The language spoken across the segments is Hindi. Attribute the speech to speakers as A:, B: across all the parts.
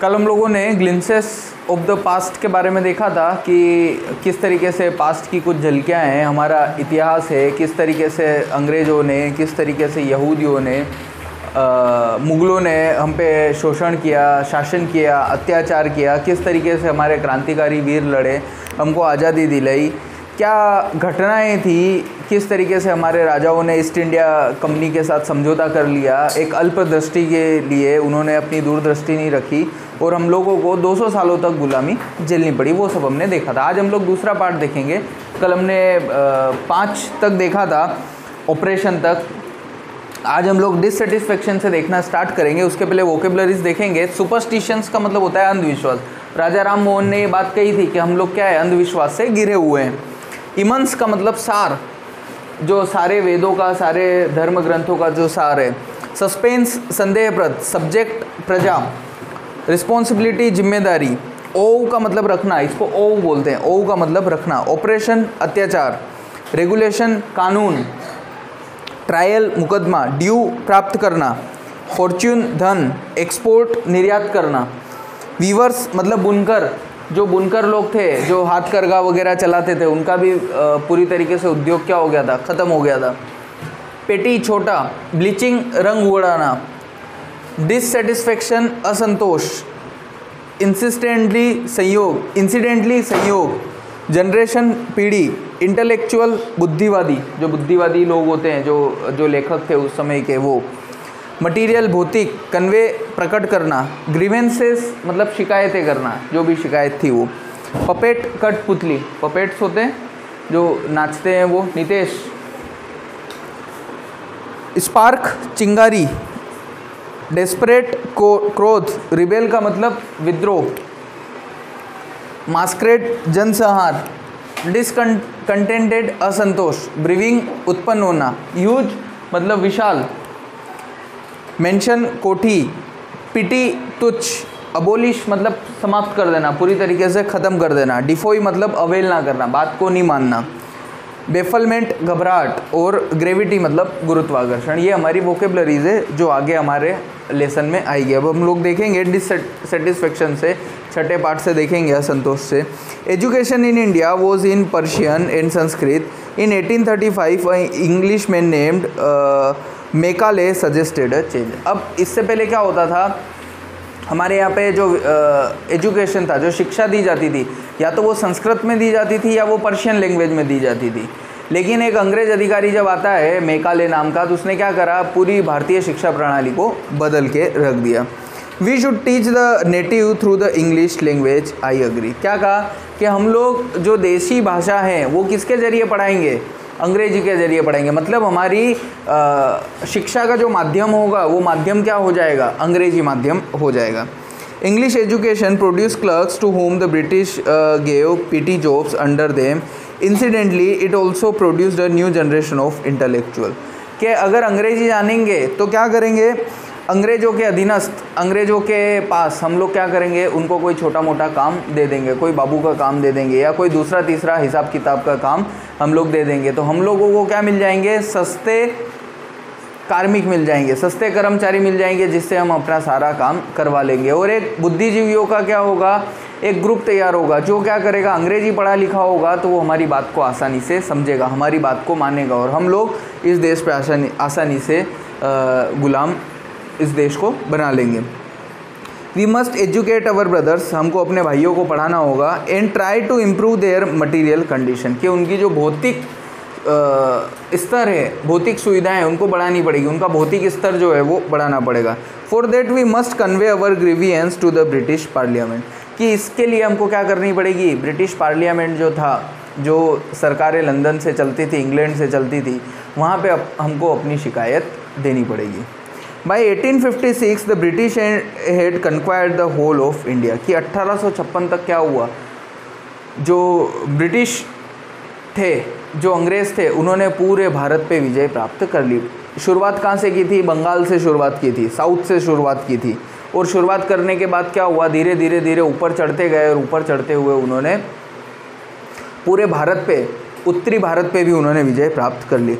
A: कल हम लोगों ने ग्लिम्सेस ऑफ द पास्ट के बारे में देखा था कि किस तरीके से पास्ट की कुछ झलकियाँ हैं, हमारा इतिहास है, किस तरीके से अंग्रेज़ों ने, किस तरीके से यहूदियों ने, मुग़लों ने हम पे शोषण किया, शासन किया, अत्याचार किया, किस तरीके से हमारे क्रांतिकारी वीर लड़े, हमको आज़ादी दिलाई, क्या घटनाएं थी, किस तरीके से हमारे राजाओं ने ईस्ट इंडिया कंपनी के साथ समझौता कर लिया, एक अल्पदृष्टि के लिए उन्होंने अपनी दूरदृष्टि नहीं रखी और हम लोगों को 200 सालों तक गुलामी झेलनी पड़ी। वो सब हमने देखा था। आज हम लोग दूसरा पार्ट देखेंगे। कल हमने 5 तक देखा था, ऑपरेशन तक। आज हम लोग डिससेटिस्फेक्शन से देखना स्टार्ट करेंगे। उसके पहले वोकेबलरीज देखेंगे। सुपरस्टिशंस का मतलब होता है अंधविश्वास। राजा राम मोहन ने ये बात कही थी कि हम लोग क्या है, अंधविश्वास से घिरे हुए हैं। इमंस का मतलब सार, जो सारे वेदों का, सारे धर्म ग्रंथों का जो सार है। सस्पेंस संदेहप्रद, सब्जेक्ट प्रजा, रिस्पॉन्सिबिलिटी जिम्मेदारी। ओव का मतलब रखना, इसको ओव बोलते हैं, ओव का मतलब रखना। ऑपरेशन अत्याचार, रेगुलेशन कानून, ट्रायल मुकदमा, ड्यू प्राप्त करना, फॉर्च्यून धन, एक्सपोर्ट निर्यात करना। वीवर्स मतलब बुनकर, जो बुनकर लोग थे जो हाथ करगा वगैरह चलाते थे, उनका भी पूरी तरीके से उद्योग क्या हो गया था, ख़त्म हो गया था। पेटी छोटा, ब्लीचिंग रंग उड़ाना, डिससेटिस्फेक्शन असंतोष, इंसिडेंटली संयोग, जनरेशन पीढ़ी, इंटेलेक्चुअल बुद्धिवादी, जो बुद्धिवादी लोग होते हैं, जो लेखक थे उस समय के, वो। मटीरियल भौतिक, कन्वे प्रकट करना, ग्रीवेंसेस मतलब शिकायतें करना, जो भी शिकायत थी वो। पपेट कठपुतली, पपेट्स होते हैं जो नाचते हैं वो। नितेश। स्पार्क चिंगारी, डेस्परेट क्रोध, रिबेल का मतलब विद्रोह। मास्करेड जनसंहार, डिसकंटेंटेड असंतोष, ब्रीविंग उत्पन्न होना। ह्यूज मतलब विशाल। मेंशन कोठी, पिटी तुच्छ, अबोलिश मतलब समाप्त कर देना, पूरी तरीके से ख़त्म कर देना। डिफोई मतलब अवहेलना करना, बात को नहीं मानना। बेफलमेंट घबराहट, और ग्रेविटी मतलब गुरुत्वाकर्षण। ये हमारी वोकेबलरीज है जो आगे हमारे लेसन में आएगी। अब हम लोग देखेंगे डिससेटिस्फेक्शन से, छठे पार्ट से देखेंगे असंतोष से। Education in India was in Persian and Sanskrit. In 1835 English man named Macaulay suggested a change. अब इससे पहले क्या होता था, हमारे यहाँ पे जो एजुकेशन था, जो शिक्षा दी जाती थी, या तो वो संस्कृत में दी जाती थी या वो पर्शियन लैंग्वेज में दी जाती थी। लेकिन एक अंग्रेज अधिकारी जब आता है मेकाले नाम का, तो उसने क्या करा, पूरी भारतीय शिक्षा प्रणाली को बदल के रख दिया। We should teach the native through the English language, I agree. क्या कहा कि हम लोग जो देशी भाषा है वो किसके ज़रिए पढ़ाएंगे, अंग्रेजी के ज़रिए पढ़ाएंगे। मतलब हमारी शिक्षा का जो माध्यम होगा वो माध्यम क्या हो जाएगा, अंग्रेजी माध्यम हो जाएगा। English education produce clerks to home the British gave petty jobs under them. Incidentally it also produced a new generation of intellectual. कि अगर अंग्रेजी जानेंगे तो क्या करेंगे, अंग्रेज़ों के अधीनस्थ, अंग्रेज़ों के पास हम लोग क्या करेंगे, उनको कोई छोटा मोटा काम दे देंगे, कोई बाबू का काम दे देंगे, या कोई दूसरा तीसरा हिसाब किताब का काम हम लोग दे देंगे। तो हम लोगों को क्या मिल जाएंगे, सस्ते कार्मिक मिल जाएंगे, सस्ते कर्मचारी मिल जाएंगे, जिससे हम अपना सारा काम करवा लेंगे। और एक बुद्धिजीवियों का क्या होगा, एक ग्रुप तैयार होगा जो क्या करेगा, अंग्रेजी पढ़ा लिखा होगा तो वो हमारी बात को आसानी से समझेगा, हमारी बात को मानेगा, और हम लोग इस देश पे आसानी से गुलाम इस देश को बना लेंगे। We must educate our brothers, हमको अपने भाइयों को पढ़ाना होगा। And try to improve their material condition, कि उनकी जो भौतिक स्तर है, भौतिक सुविधाएं उनको बढ़ानी पड़ेगी, उनका भौतिक स्तर जो है वो बढ़ाना पड़ेगा। For that we must convey our grievances to the British parliament, कि इसके लिए हमको क्या करनी पड़ेगी, ब्रिटिश पार्लियामेंट जो था, जो सरकारें लंदन से चलती थी, इंग्लैंड से चलती थी, वहाँ पे हमको अपनी शिकायत देनी पड़ेगी। By 1856 the British had conquered the whole of India, कि 1856 तक क्या हुआ, जो ब्रिटिश थे, जो अंग्रेज़ थे, उन्होंने पूरे भारत पे विजय प्राप्त कर ली। शुरुआत कहाँ से की थी, बंगाल से शुरुआत की थी, साउथ से शुरुआत की थी। और शुरुआत करने के बाद क्या हुआ, धीरे धीरे ऊपर चढ़ते गए, और ऊपर चढ़ते हुए उन्होंने पूरे भारत पे, उत्तरी भारत पे भी उन्होंने विजय प्राप्त कर ली।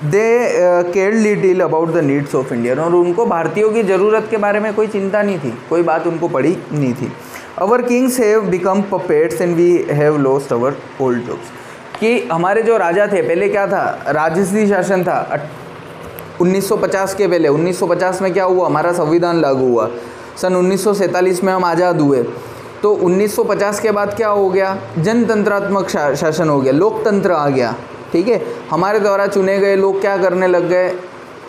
A: They care little about the needs of Indian, और उनको भारतीयों की ज़रूरत के बारे में कोई चिंता नहीं थी, कोई बात उनको पड़ी नहीं थी। Our kings have become puppets and we have lost our old jobs, कि हमारे जो राजा थे, पहले क्या था, राजसी शासन था 1950 के पहले। 1950 में क्या हुआ, हमारा संविधान लागू हुआ, सन 1947 में हम आज़ाद हुए। तो 1950 के बाद क्या हो गया, जनतंत्रात्मक शासन हो गया, लोकतंत्र आ गया, ठीक है। हमारे द्वारा चुने गए लोग क्या करने लग गए,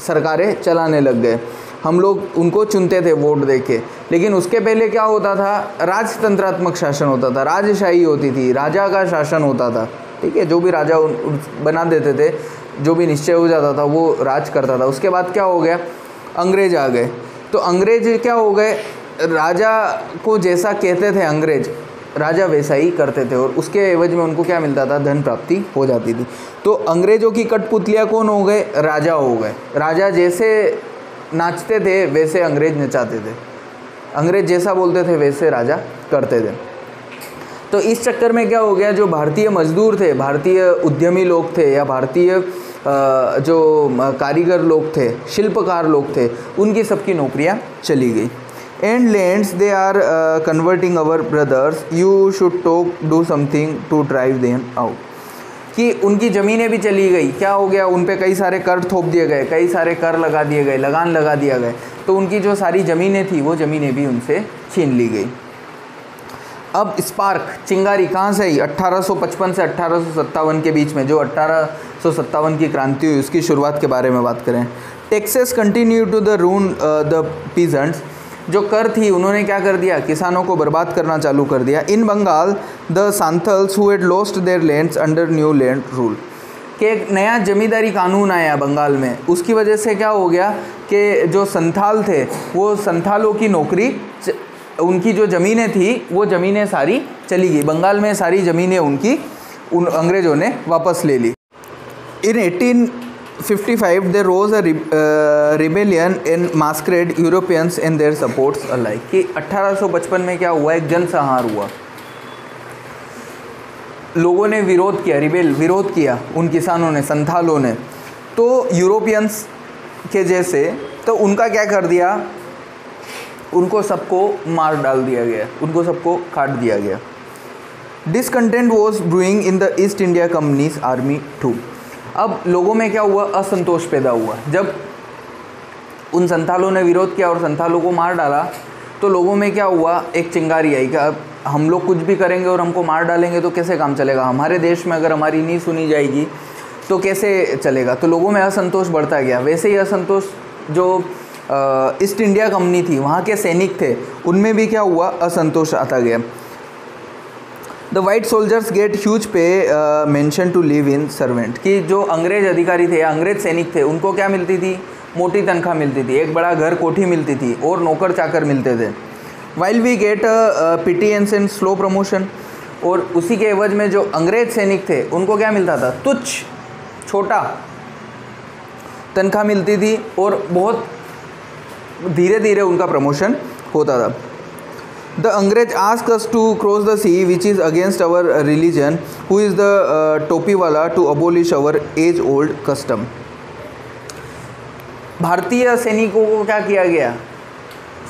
A: सरकारें चलाने लग गए, हम लोग उनको चुनते थे वोट देके। लेकिन उसके पहले क्या होता था, राजतंत्रात्मक शासन होता था, राजशाही होती थी, राजा का शासन होता था, ठीक है। जो भी राजा बना देते थे, जो भी निश्चय हो जाता था वो राज करता था। उसके बाद क्या हो गया, अंग्रेज आ गए। तो अंग्रेज क्या हो गए, राजा को जैसा कहते थे अंग्रेज, राजा वैसा ही करते थे, और उसके एवज में उनको क्या मिलता था, धन प्राप्ति हो जाती थी। तो अंग्रेजों की कठपुतलियाँ कौन हो गए, राजा हो गए। राजा जैसे नाचते थे वैसे अंग्रेज नचाते थे, अंग्रेज जैसा बोलते थे वैसे राजा करते थे। तो इस चक्कर में क्या हो गया, जो भारतीय मजदूर थे, भारतीय उद्यमी लोग थे, या भारतीय जो कारीगर लोग थे, शिल्पकार लोग थे, उनकी सबकी नौकरियां चली गई। And lands they are converting our brothers, you should talk do something to drive them out, कि उनकी ज़मीनें भी चली गई। क्या हो गया, उन पे कई सारे कर थोप दिए गए, कई सारे कर लगा दिए गए, लगान लगा दिया गया। तो उनकी जो सारी ज़मीनें थी वो ज़मीनें भी उनसे छीन ली गई। अब स्पार्क, चिंगारी कहाँ से आई, 1855 से 1857 के बीच में, जो 1857 की क्रांति हुई उसकी शुरुआत के बारे में बात करें। Taxes continue to the ruin the peasants, जो कर थी उन्होंने क्या कर दिया, किसानों को बर्बाद करना चालू कर दिया। In Bengal the Santhals who had lost their lands under new land rule, कि एक नया जमींदारी कानून आया बंगाल में, उसकी वजह से क्या हो गया कि जो संथाल थे वो संथालों की नौकरी, उनकी जो ज़मीनें थी वो ज़मीनें सारी चली गई, बंगाल में सारी ज़मीनें उनकी उन अंग्रेज़ों ने वापस ले ली। इन 1855 there rose a rebellion in masquerade Europeans and their supports alike, कि 1855 में क्या हुआ, एक जनसंहार हुआ, लोगों ने विरोध किया, विरोध किया उन किसानों ने, संथालों ने। तो यूरोपियंस के जैसे, तो उनका क्या कर दिया, उनको सबको मार डाल दिया गया, उनको सबको काट दिया गया। Discontent was brewing in the East India company's army too, अब लोगों में क्या हुआ, असंतोष पैदा हुआ। जब उन संथालों ने विरोध किया और संथालों को मार डाला, तो लोगों में क्या हुआ, एक चिंगारी आई कि अब हम लोग कुछ भी करेंगे और हमको मार डालेंगे तो कैसे काम चलेगा, हमारे देश में अगर हमारी नहीं सुनी जाएगी तो कैसे चलेगा। तो लोगों में असंतोष बढ़ता गया। वैसे ही असंतोष जो ईस्ट इंडिया कंपनी थी, वहाँ के सैनिक थे, उनमें भी क्या हुआ, असंतोष आता गया। The white soldiers get huge pay mansion to live in servant, कि जो अंग्रेज अधिकारी थे, अंग्रेज सैनिक थे, उनको क्या मिलती थी, मोटी तनख्वाह मिलती थी, एक बड़ा घर कोठी मिलती थी, और नौकर चाकर मिलते थे। While we get pittance and slow promotion, और उसी के एवज में जो अंग्रेज सैनिक थे उनको क्या मिलता था, तुच्छ छोटा तनख्वाह मिलती थी, और बहुत धीरे धीरे उनका प्रमोशन होता था। The angrez ask us to cross the sea which is against our religion, who is the topi wala, to abolish our age old custom. भारतीय सैनिकों को क्या किया गया,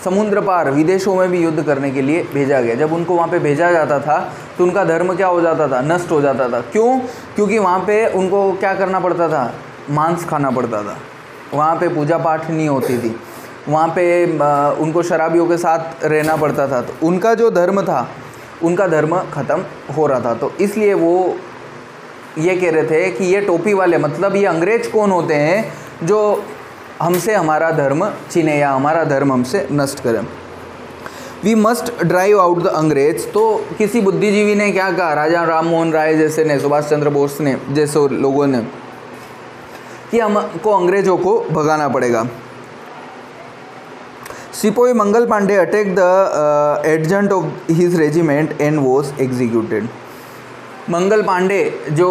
A: समुद्र पार विदेशों में भी युद्ध करने के लिए भेजा गया। जब उनको वहाँ पे भेजा जाता था तो उनका धर्म क्या हो जाता था, नष्ट हो जाता था। क्यों, क्योंकि वहाँ पे उनको क्या करना पड़ता था, मांस खाना पड़ता था, वहाँ पे पूजा पाठ नहीं होती थी, वहाँ पे उनको शराबियों के साथ रहना पड़ता था। तो उनका जो धर्म था, उनका धर्म ख़त्म हो रहा था। तो इसलिए वो ये कह रहे थे कि ये टोपी वाले, मतलब ये अंग्रेज कौन होते हैं जो हमसे हमारा धर्म छीने या हमारा धर्म हमसे नष्ट करें। We must drive out the angrez. तो किसी बुद्धिजीवी ने क्या कहा, राजा राम मोहन राय जैसे ने, सुभाष चंद्र बोस ने, जैसे लोगों ने, कि हमको अंग्रेजों को भगाना पड़ेगा। Sepoy Mangal Pandey attack the adjutant of his regiment and was executed. Mangal Pandey जो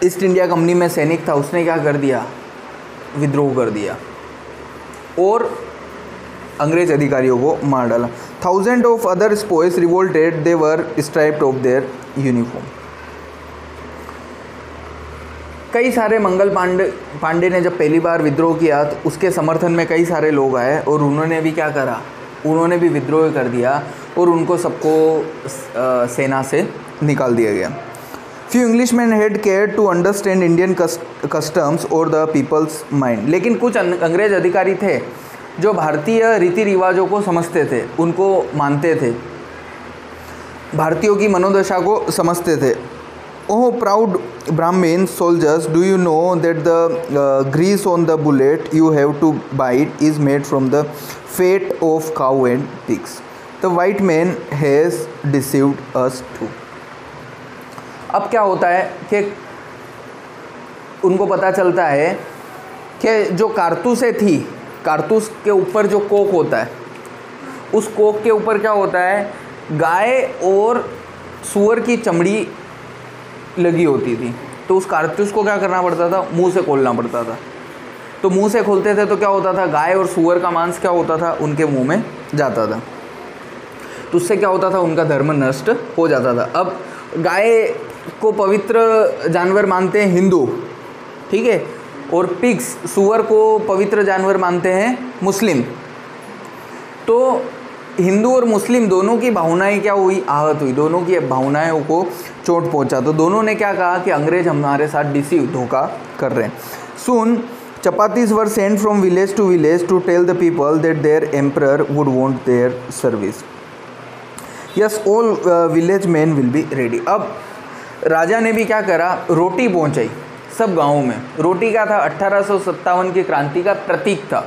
A: ईस्ट इंडिया कंपनी में सैनिक था, उसने क्या कर दिया, विद्रोह कर दिया और अंग्रेज अधिकारियों को मार डाला। Thousand of other sepoys revolted, they were stripped off their uniform. कई सारे मंगल पांडे ने जब पहली बार विद्रोह किया तो उसके समर्थन में कई सारे लोग आए और उन्होंने भी क्या करा, उन्होंने भी विद्रोह कर दिया और उनको सबको सेना से निकाल दिया गया। Few Englishmen had cared to understand Indian customs or the people's mind। लेकिन कुछ अंग्रेज अधिकारी थे जो भारतीय रीति रिवाजों को समझते थे, उनको मानते थे, भारतीयों की मनोदशा को समझते थे। Oh proud Brahmin soldiers, do you know that the grease on the bullet you have to bite is made from the fat of cow and pigs? The white man has deceived us too। अब क्या होता है कि उनको पता चलता है कि जो कारतूसें थी, कारतूस के ऊपर जो कोक होता है, उस कोक के ऊपर क्या होता है, गाय और सूअर की चमड़ी लगी होती थी। तो उस कारतूस को क्या करना पड़ता था, मुंह से खोलना पड़ता था। तो मुंह से खोलते थे तो क्या होता था, गाय और सूअर का मांस क्या होता था, उनके मुंह में जाता था। तो उससे क्या होता था, उनका धर्म नष्ट हो जाता था। अब गाय को पवित्र जानवर मानते हैं हिंदू, ठीक है, और पिग्स, सूअर को पवित्र जानवर मानते हैं मुस्लिम। तो हिंदू और मुस्लिम दोनों की भावनाएं क्या हुई, आहत हुई, दोनों की भावनाओं को चोट पहुंचा। तो दोनों ने क्या कहा कि अंग्रेज हमारे साथ डिसीव, धोखा कर रहे हैं। Soon chapatis were sent from village to village to tell the people that their emperor would want their service. Yes, all village man will be ready. अब राजा ने भी क्या करा, रोटी पहुंचाई सब गांवों में। रोटी क्या था, 1857 की क्रांति का प्रतीक था।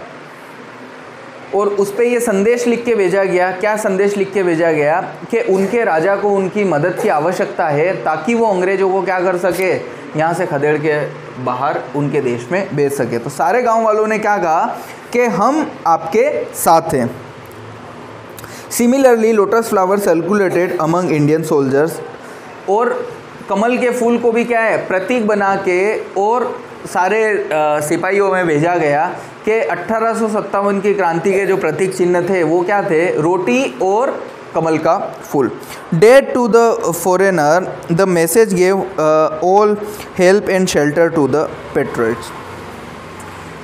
A: और उस पर ये संदेश लिख के भेजा गया, क्या संदेश लिख के भेजा गया कि उनके राजा को उनकी मदद की आवश्यकता है ताकि वो अंग्रेज़ों को क्या कर सके, यहाँ से खदेड़ के बाहर उनके देश में भेज सके। तो सारे गांव वालों ने क्या कहा कि हम आपके साथ हैं। Similarly lotus flower circulated among Indian soldiers. और कमल के फूल को भी क्या है, प्रतीक बना के और सारे सिपाहियों में भेजा गया कि 1857 की क्रांति के जो प्रतीक चिन्ह थे वो क्या थे, रोटी और कमल का फूल। Death to the foreigner the message gave all help and shelter to the patriots.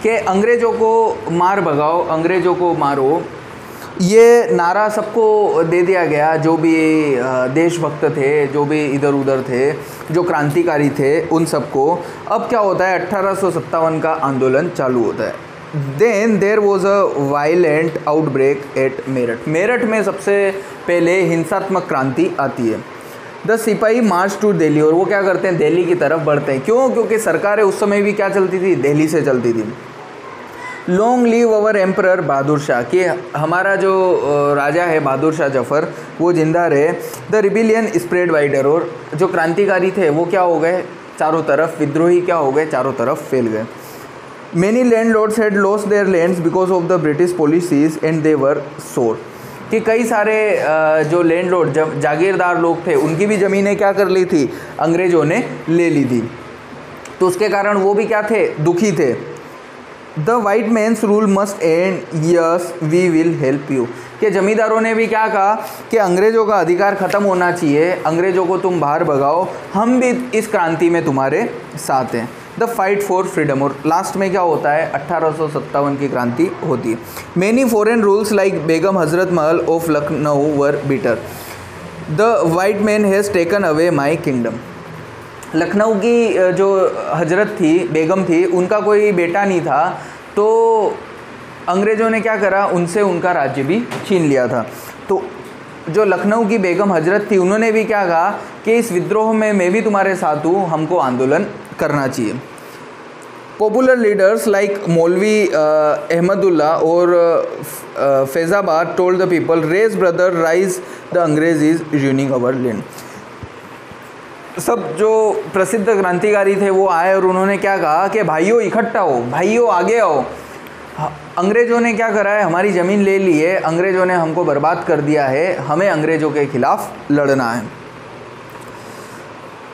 A: कि अंग्रेज़ों को मार भगाओ, अंग्रेज़ों को मारो, ये नारा सबको दे दिया गया, जो भी देशभक्त थे, जो भी इधर उधर थे, जो क्रांतिकारी थे, उन सबको। अब क्या होता है, 1857 का आंदोलन चालू होता है। Then there was a violent outbreak at Meerut. Meerut में सबसे पहले हिंसात्मक क्रांति आती है। द सिपाही मार्च टू दिल्ली। और वो क्या करते हैं, दिल्ली की तरफ बढ़ते हैं। क्यों, क्योंकि सरकारें उस समय भी क्या चलती थी, दिल्ली से चलती थी। लॉन्ग लीव अवर एम्परर बहादुर शाह, कि हमारा जो राजा है बहादुर शाह जफ़र, वो जिंदा रहे। The rebellion spread wider. और जो क्रांतिकारी थे वो क्या हो गए, चारों तरफ, विद्रोही क्या हो गए, चारों तरफ फैल गए। Many landlords had lost their lands because of the British policies and they were sore. कि कई सारे जो लैंडलॉर्ड, जागीरदार लोग थे, उनकी भी ज़मीनें क्या कर ली थी, अंग्रेज़ों ने ले ली थी। तो उसके कारण वो भी क्या थे, दुखी थे। The white man's rule must end, yes we will help you. कि जमींदारों ने भी क्या कहा कि अंग्रेज़ों का अधिकार ख़त्म होना चाहिए, अंग्रेज़ों को तुम बाहर भगाओ, हम भी इस क्रांति में तुम्हारे साथ हैं। The fight for freedom. और लास्ट में क्या होता है, 1857 की क्रांति होती है। Many foreign rules like Begum Hazrat Mahal of Lucknow were bitter. The white man has taken away my kingdom. Lucknow की जो हजरत थी, बेगम थी, उनका कोई बेटा नहीं था, तो अंग्रेज़ों ने क्या करा, उनसे उनका राज्य भी छीन लिया था। तो जो लखनऊ की बेगम हजरत थी, उन्होंने भी क्या कहा कि इस विद्रोह में मैं भी तुम्हारे साथ हूँ, हमको आंदोलन करना चाहिए। Popular leaders like Maulvi Ahmadullah और Faizabad told the people, raise brother rise, the angrez is ruining our land. सब जो प्रसिद्ध क्रांतिकारी थे वो आए और उन्होंने क्या कहा कि भाइयों इकट्ठा हो, भाइयों आगे आओ, अंग्रेज़ों ने क्या करा है, हमारी ज़मीन ले ली है, अंग्रेज़ों ने हमको बर्बाद कर दिया है, हमें अंग्रेज़ों के खिलाफ लड़ना है।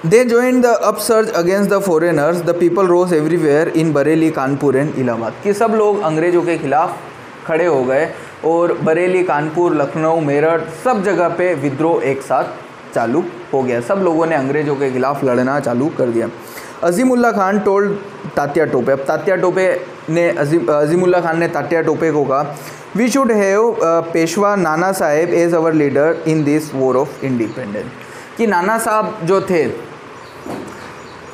A: They joined the upsurge against the foreigners, the people rose everywhere in Bareilly, Kanpur and Allahabad. कि सब लोग अंग्रेज़ों के खिलाफ खड़े हो गए और बरेली, कानपुर, लखनऊ, मेरठ, सब जगह पे विद्रोह एक साथ चालू हो गया। सब लोगों ने अंग्रेज़ों के खिलाफ लड़ना चालू कर दिया। अजीमुल्ला खान टोल्ड तात्या टोपे, अब तात्या टोपे ने अजीमुल्ला खान ने तात्या टोपे को कहा, we should have Peshwa Nana Saheb as our leader in this war of independence, कि नाना साहब जो थे,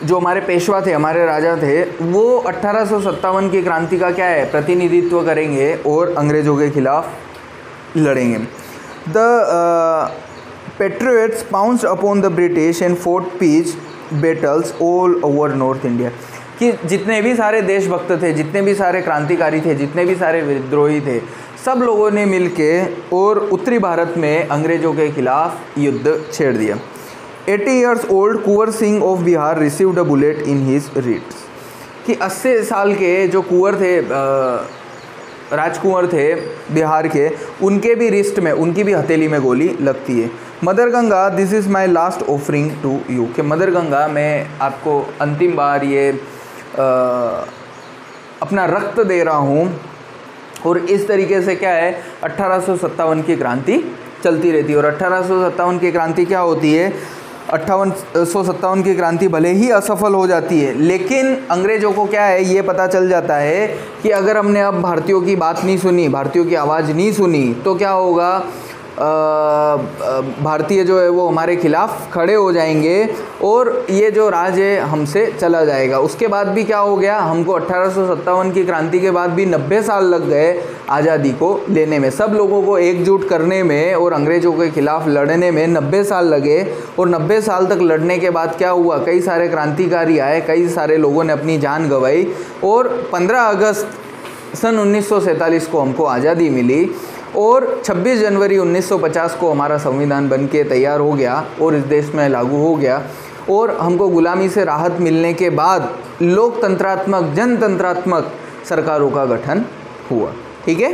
A: जो हमारे पेशवा थे, हमारे राजा थे, वो 1857 की क्रांति का क्या है, प्रतिनिधित्व करेंगे और अंग्रेज़ों के खिलाफ लड़ेंगे। The patriots pounced upon the British and fought pitched battles all over north India, कि जितने भी सारे देशभक्त थे, जितने भी सारे क्रांतिकारी थे, जितने भी सारे विद्रोही थे, सब लोगों ने मिलके और उत्तरी भारत में अंग्रेज़ों के खिलाफ युद्ध छेड़ दिया। 80 years old Kunwar Singh of Bihar received a bullet in his wrists, कि 80 साल के जो कुंवर थे, राजकुंवर थे बिहार के, उनके भी रिस्ट में, उनकी भी हथेली में गोली लगती है। Mother Ganga this is my last offering to you, कि मदर गंगा मैं आपको अंतिम बार ये अपना रक्त दे रहा हूँ। और इस तरीके से क्या है, 1857 की क्रांति चलती रहती है। और 1857 की क्रांति क्या होती है, 1857 की क्रांति भले ही असफल हो जाती है, लेकिन अंग्रेज़ों को क्या है, ये पता चल जाता है कि अगर हमने अब भारतीयों की बात नहीं सुनी, भारतीयों की आवाज़ नहीं सुनी, तो क्या होगा, भारतीय जो है वो हमारे खिलाफ खड़े हो जाएंगे और ये जो राज है हमसे चला जाएगा। उसके बाद भी क्या हो गया, हमको 1857 की क्रांति के बाद भी 90 साल लग गए आज़ादी को लेने में, सब लोगों को एकजुट करने में और अंग्रेज़ों के खिलाफ लड़ने में 90 साल लगे। और 90 साल तक लड़ने के बाद क्या हुआ, कई सारे क्रांतिकारी आए, कई सारे लोगों ने अपनी जान गंवाई और 15 अगस्त सन 1947 को हमको आज़ादी मिली और 26 जनवरी 1950 को हमारा संविधान बन के तैयार हो गया और इस देश में लागू हो गया। और हमको गुलामी से राहत मिलने के बाद लोकतंत्रात्मक, जनतंत्रात्मक सरकारों का गठन हुआ। ठीक है।